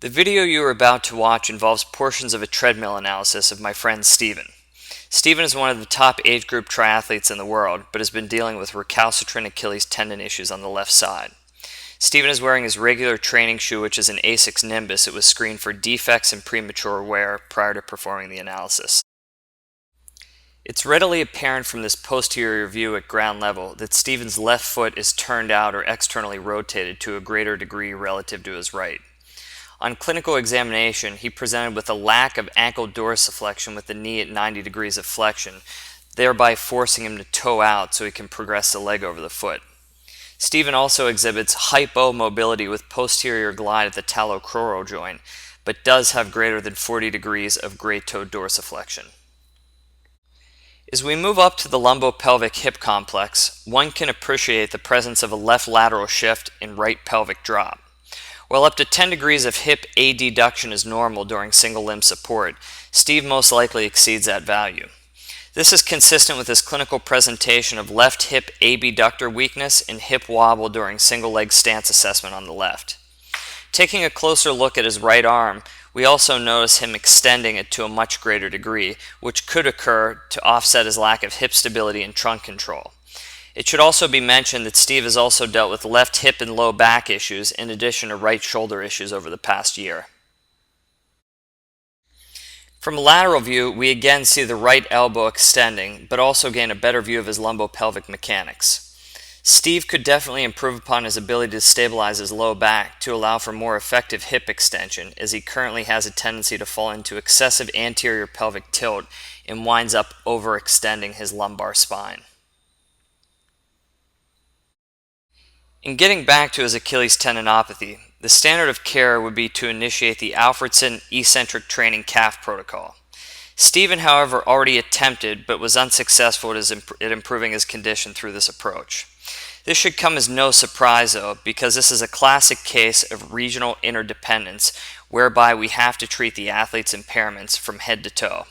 The video you are about to watch involves portions of a treadmill analysis of my friend Steven. Steven is one of the top age group triathletes in the world, but has been dealing with recalcitrant Achilles tendon issues on the left side. Steven is wearing his regular training shoe, which is an Asics Nimbus. It was screened for defects and premature wear prior to performing the analysis. It's readily apparent from this posterior view at ground level that Steven's left foot is turned out or externally rotated to a greater degree relative to his right. On clinical examination, he presented with a lack of ankle dorsiflexion with the knee at 90 degrees of flexion, thereby forcing him to toe out so he can progress the leg over the foot. Steven also exhibits hypomobility with posterior glide at the talocrural joint, but does have greater than 40 degrees of great toe dorsiflexion. As we move up to the lumbopelvic hip complex, one can appreciate the presence of a left lateral shift and right pelvic drop. While up to 10 degrees of hip adduction is normal during single limb support, Steve most likely exceeds that value. This is consistent with his clinical presentation of left hip abductor weakness and hip wobble during single leg stance assessment on the left. Taking a closer look at his right arm, we also notice him extending it to a much greater degree, which could occur to offset his lack of hip stability and trunk control. It should also be mentioned that Steve has also dealt with left hip and low back issues in addition to right shoulder issues over the past year. From a lateral view, we again see the right elbow extending, but also gain a better view of his lumbopelvic mechanics. Steve could definitely improve upon his ability to stabilize his low back to allow for more effective hip extension, as he currently has a tendency to fall into excessive anterior pelvic tilt and winds up overextending his lumbar spine. In getting back to his Achilles tendinopathy, the standard of care would be to initiate the Alfredsson eccentric training calf protocol. Steven, however, already attempted but was unsuccessful at improving his condition through this approach. This should come as no surprise though, because this is a classic case of regional interdependence whereby we have to treat the athlete's impairments from head to toe.